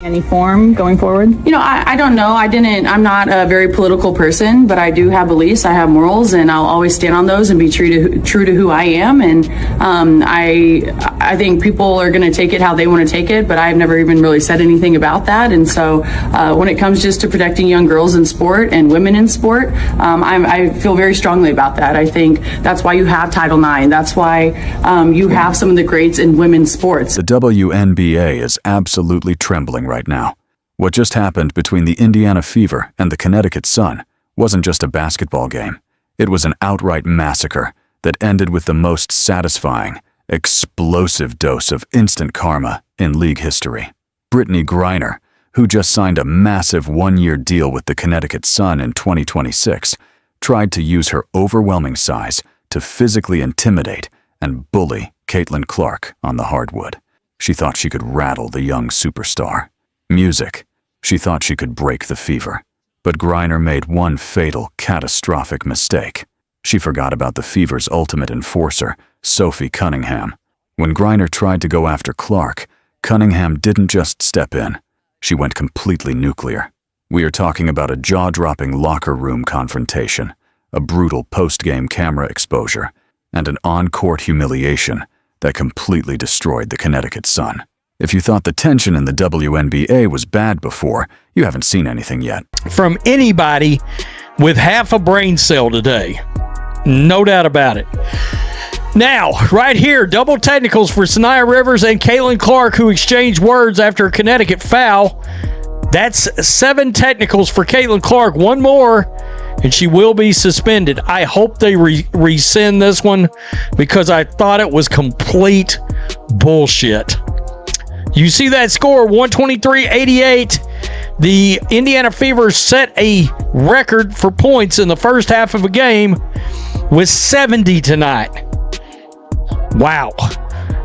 Any form going forward? I don't know. I'm not a very political person, but I do have beliefs. I have morals, and I'll always stand on those and be true to who I am. And I think people are going to take it how they want to take it, but I've never even really said anything about that. And so when it comes just to protecting young girls in sport and women in sport, I feel very strongly about that. I think that's why you have Title IX. That's why you have some of the greats in women's sports. The WNBA is absolutely trembling right now. What just happened between the Indiana Fever and the Connecticut Sun wasn't just a basketball game. It was an outright massacre that ended with the most satisfying, explosive dose of instant karma in league history. Brittney Griner, who just signed a massive one-year deal with the Connecticut Sun in 2026, tried to use her overwhelming size to physically intimidate and bully Caitlin Clark on the hardwood. She thought she could rattle the young superstar. Music. She thought she could break the Fever. But Griner made one fatal, catastrophic mistake. She forgot about the Fever's ultimate enforcer, Sophie Cunningham. When Griner tried to go after Clark, Cunningham didn't just step in. She went completely nuclear. We are talking about a jaw-dropping locker room confrontation, a brutal post-game camera exposure, and an on-court humiliation that completely destroyed the Connecticut Sun. If you thought the tension in the WNBA was bad before, you haven't seen anything yet. From anybody with half a brain cell today. No doubt about it. Now, right here, double technicals for Sanaya Rivers and Caitlin Clark, who exchanged words after a Connecticut foul. That's 7 technicals for Caitlin Clark. One more, and she will be suspended. I hope they rescind this one because I thought it was complete bullshit. You see that score, 123-88. The Indiana Fever set a record for points in the first half of a game with 70 tonight. Wow.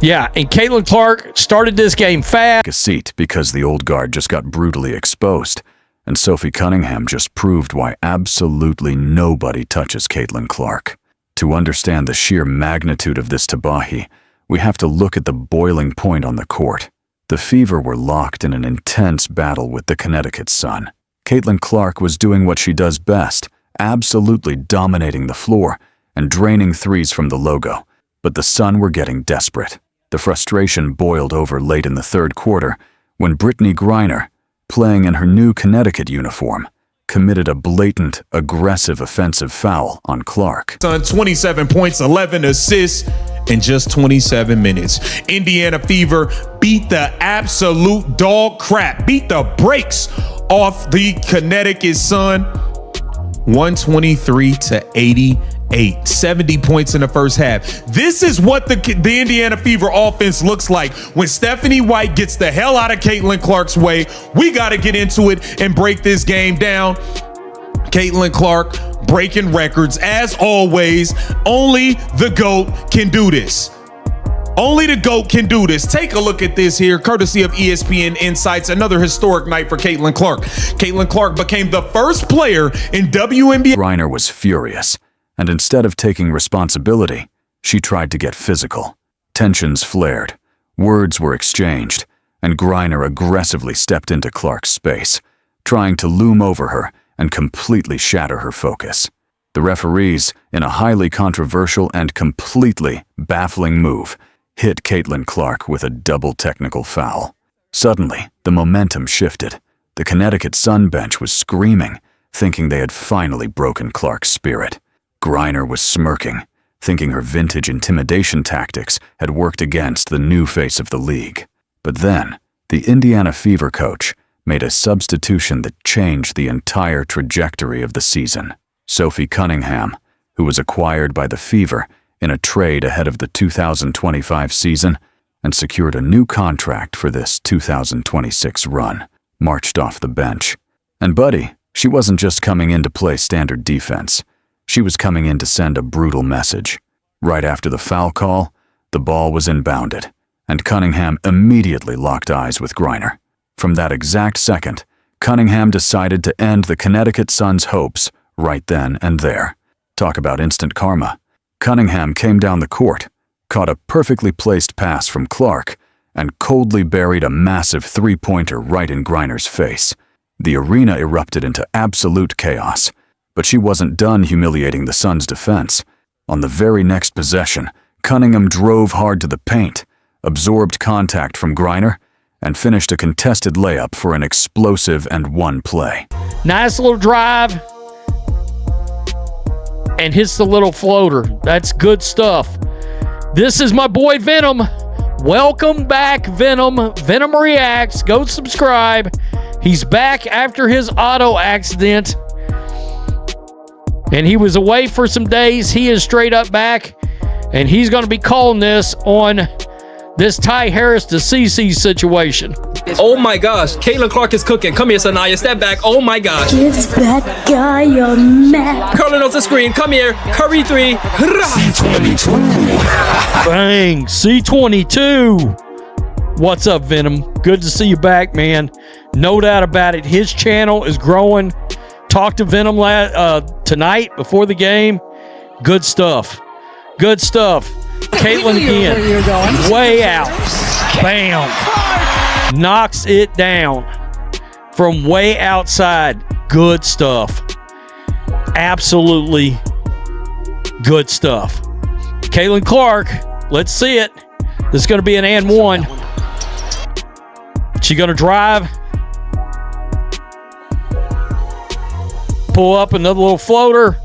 Yeah, and Caitlin Clark started this game fast. A seat because the old guard just got brutally exposed, and Sophie Cunningham just proved why absolutely nobody touches Caitlin Clark. To understand the sheer magnitude of this tabahi, we have to look at the boiling point on the court. The Fever were locked in an intense battle with the Connecticut Sun. Caitlin Clark was doing what she does best, absolutely dominating the floor and draining threes from the logo. But the Sun were getting desperate. The frustration boiled over late in the third quarter when Brittney Griner, playing in her new Connecticut uniform, committed a blatant, aggressive offensive foul on Clark. 27 points, 11 assists in just 27 minutes. Indiana Fever beat the absolute dog crap, beat the brakes off the Connecticut Sun, 123-88. 70 points in the first half. This is what the Indiana Fever offense looks like when Stephanie White gets the hell out of Caitlin Clark's way. We got to get into it and break this game down. Caitlin Clark breaking records as always. Only the GOAT can do this. Only the GOAT can do this. Take a look at this here, courtesy of ESPN Insights. Another historic night for Caitlin Clark. Caitlin Clark became the first player in WNBA. Griner was furious, and instead of taking responsibility, she tried to get physical. Tensions flared, words were exchanged, and Griner aggressively stepped into Clark's space, trying to loom over her and completely shatter her focus. The referees, in a highly controversial and completely baffling move, hit Caitlin Clark with a double technical foul. Suddenly, the momentum shifted. The Connecticut Sun bench was screaming, thinking they had finally broken Clark's spirit. Griner was smirking, thinking her vintage intimidation tactics had worked against the new face of the league. But then, the Indiana Fever coach made a substitution that changed the entire trajectory of the season. Sophie Cunningham, who was acquired by the Fever in a trade ahead of the 2025 season and secured a new contract for this 2026 run, marched off the bench. And buddy, she wasn't just coming in to play standard defense. She was coming in to send a brutal message. Right after the foul call, the ball was inbounded, and Cunningham immediately locked eyes with Griner. From that exact second, Cunningham decided to end the Connecticut Sun's hopes right then and there. Talk about instant karma. Cunningham came down the court, caught a perfectly placed pass from Clark, and coldly buried a massive three-pointer right in Griner's face. The arena erupted into absolute chaos, but she wasn't done humiliating the Sun's defense. On the very next possession, Cunningham drove hard to the paint, absorbed contact from Griner, and finished a contested layup for an explosive and one play. Nice little drive, and hits the little floater. That's good stuff. This is my boy Venom. Welcome back, Venom. Venom Reacts. Go subscribe. He's back after his auto accident, and he was away for some days. He is straight up back, and he's going to be calling this on this Ty Harris to CC situation. Oh my gosh, Caitlin Clark is cooking. Come here, Sanaya. Step back. Oh my gosh. Give that guy your map. Curling off the screen. Come here. Curry 3. Bang. C22. What's up, Venom? Good to see you back, man. No doubt about it. His channel is growing. Talked to Venom tonight before the game. Good stuff. Good stuff. Caitlin again. Way out. Bam. Knocks it down from way outside. Good stuff. Absolutely good stuff. Caitlin Clark, let's see it. This is going to be an and one. She going to drive. Pull up another little floater.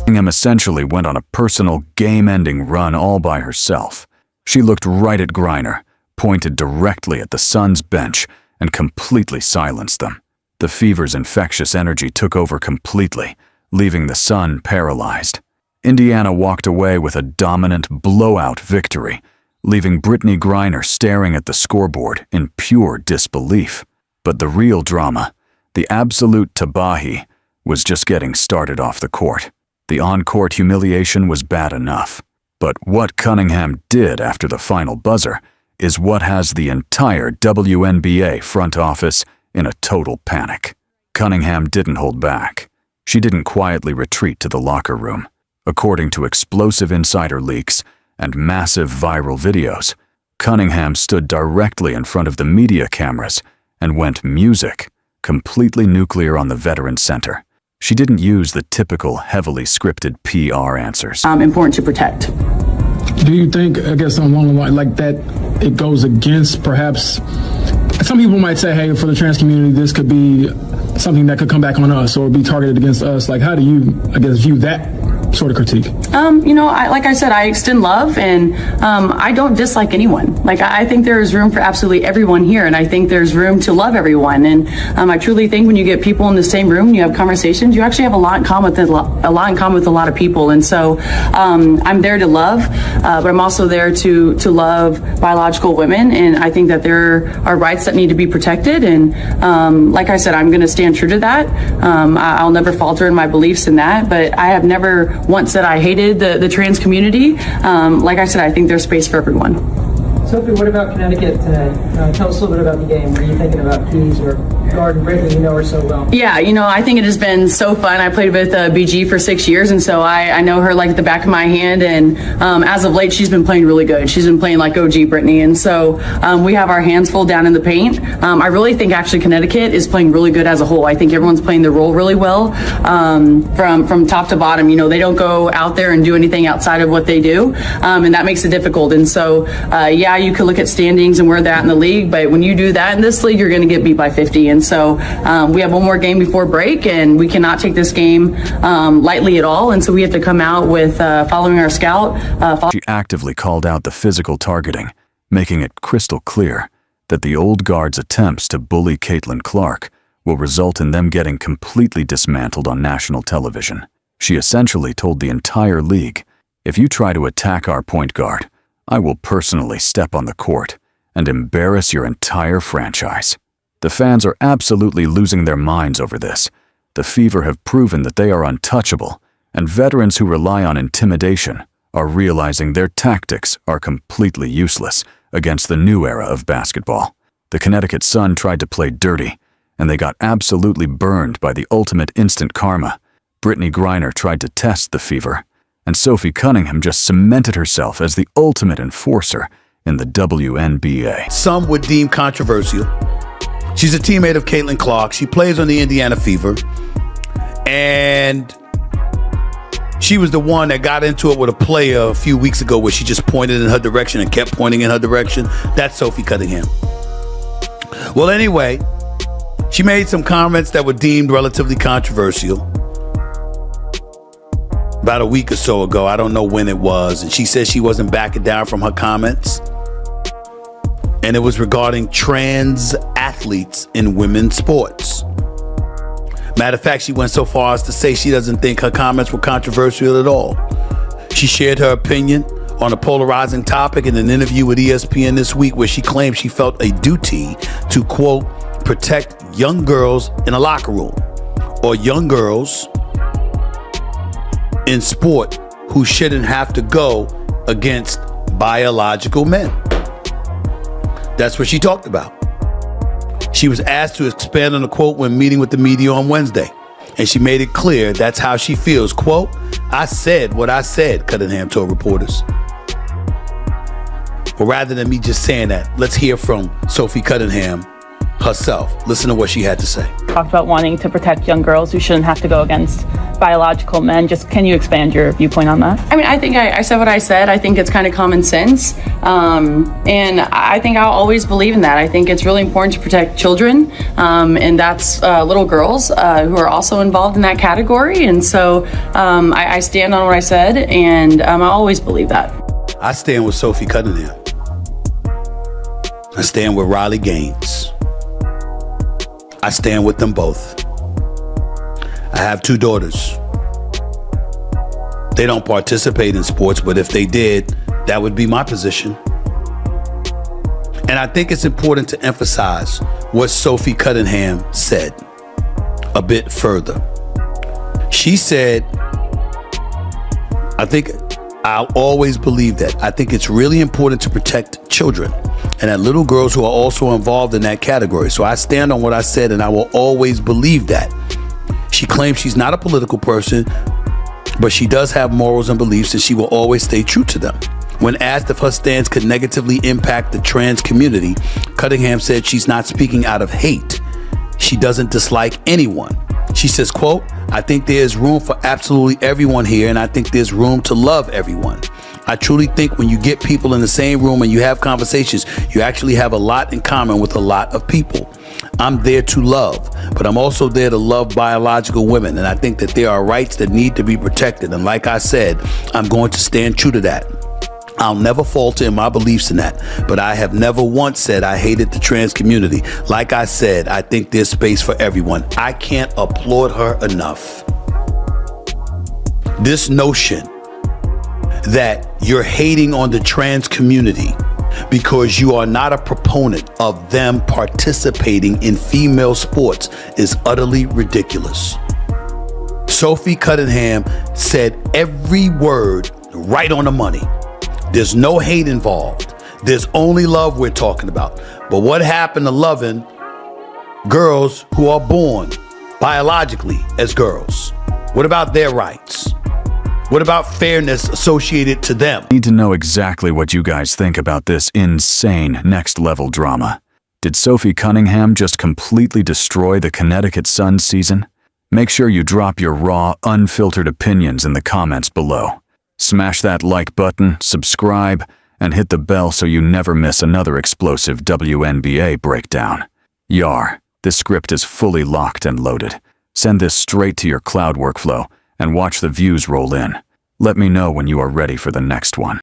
Cunningham essentially went on a personal game-ending run all by herself. She looked right at Griner, pointed directly at the Sun's bench, and completely silenced them. The Fever's infectious energy took over completely, leaving the Sun paralyzed. Indiana walked away with a dominant blowout victory, leaving Brittney Griner staring at the scoreboard in pure disbelief. But the real drama, the absolute tabahi, was just getting started off the court. The on-court humiliation was bad enough. But what Cunningham did after the final buzzer is what has the entire WNBA front office in a total panic. Cunningham didn't hold back. She didn't quietly retreat to the locker room. According to explosive insider leaks and massive viral videos, Cunningham stood directly in front of the media cameras and went music, completely nuclear on the Veterans Center. She didn't use the typical heavily scripted PR answers. Important to protect. Do you think, I guess along the line like that, it goes against perhaps, some people might say, hey, for the trans community, this could be something that could come back on us or be targeted against us. Like, how do you, I guess, view that sort of critique? Like I said, I extend love, and I don't dislike anyone. Like, I think there is room for absolutely everyone here, and I think there's room to love everyone. And I truly think when you get people in the same room and you have conversations, you actually have a lot in common with a lot of people. And so I'm there to love, but I'm also there to love biological women, and I think that there are rights that need to be protected. And like I said, I'm going to stand true to that. I'll never falter in my beliefs in that, but I have never once said I hated the trans community. Like I said, I think there's space for everyone. Sophie, what about Connecticut tonight? Tell us a little bit about the game. What are you thinking about Keys or guard Brittney? You know her so well. Yeah, I think it has been so fun. I played with BG for 6 years, and so I know her like the back of my hand. And as of late, she's been playing really good. She's been playing like OG Brittney, and so we have our hands full down in the paint. I really think actually Connecticut is playing really good as a whole. I think everyone's playing their role really well from top to bottom. They don't go out there and do anything outside of what they do, and that makes it difficult. And so, you could look at standings and where they're at in the league, but when you do that in this league, you're going to get beat by 50. And so we have one more game before break, and we cannot take this game lightly at all. And so we have to come out with following our scout. She actively called out the physical targeting, making it crystal clear that the old guard's attempts to bully Caitlin Clark will result in them getting completely dismantled on national television. She essentially told the entire league, if you try to attack our point guard, I will personally step on the court and embarrass your entire franchise. The fans are absolutely losing their minds over this. The Fever have proven that they are untouchable, and veterans who rely on intimidation are realizing their tactics are completely useless against the new era of basketball. The Connecticut Sun tried to play dirty, and they got absolutely burned by the ultimate instant karma. Brittney Griner tried to test the Fever, and Sophie Cunningham just cemented herself as the ultimate enforcer in the WNBA. Some would deem controversial. She's a teammate of Caitlin Clark. She plays on the Indiana Fever. And she was the one that got into it with a player a few weeks ago where she just pointed in her direction and kept pointing in her direction. That's Sophie Cunningham. Well, anyway, she made some comments that were deemed relatively controversial about a week or so ago. I don't know when it was. And she said she wasn't backing down from her comments. And it was regarding trans athletes in women's sports. Matter of fact, she went so far as to say she doesn't think her comments were controversial at all. She shared her opinion on a polarizing topic in an interview with ESPN this week where she claimed she felt a duty to, quote, protect young girls in a locker room or young girls in sport who shouldn't have to go against biological men. That's what she talked about. She was asked to expand on the quote when meeting with the media on Wednesday, and she made it clear that's how she feels. Quote, I said what I said, Cunningham told reporters. Well, rather than me just saying that, let's hear from Sophie Cunningham herself. Listen to what she had to say. Talked about wanting to protect young girls who shouldn't have to go against biological men. Just can you expand your viewpoint on that? I mean, I think I said what I said. I think it's kind of common sense. And I think I'll always believe in that. I think it's really important to protect children. And that's little girls who are also involved in that category. And so I stand on what I said, and I always believe that. I stand with Sophie Cunningham. I stand with Riley Gaines. I stand with them both. I have 2 daughters. They don't participate in sports, but if they did, that would be my position. And I think it's important to emphasize what Sophie Cunningham said a bit further. She said, I think I'll always believe that. I think it's really important to protect children and that little girls who are also involved in that category. So I stand on what I said, and I will always believe that. She claims she's not a political person, but she does have morals and beliefs, and she will always stay true to them. When asked if her stance could negatively impact the trans community, Cunningham said she's not speaking out of hate. She doesn't dislike anyone. She says, quote, I think there's room for absolutely everyone here, and I think there's room to love everyone. I truly think when you get people in the same room and you have conversations, you actually have a lot in common with a lot of people. I'm there to love, but I'm also there to love biological women, and I think that there are rights that need to be protected. And like I said, I'm going to stand true to that. I'll never falter in my beliefs in that, but I have never once said I hated the trans community. Like I said, I think there's space for everyone. I can't applaud her enough. This notion that you're hating on the trans community because you are not a proponent of them participating in female sports is utterly ridiculous. Sophie Cunningham said every word right on the money. There's no hate involved. There's only love we're talking about. But what happened to loving girls who are born biologically as girls? What about their rights? What about fairness associated to them? I need to know exactly what you guys think about this insane next-level drama. Did Sophie Cunningham just completely destroy the Connecticut Sun season? Make sure you drop your raw, unfiltered opinions in the comments below. Smash that like button, subscribe, and hit the bell so you never miss another explosive WNBA breakdown. Yar, this script is fully locked and loaded. Send this straight to your cloud workflow and watch the views roll in. Let me know when you are ready for the next one.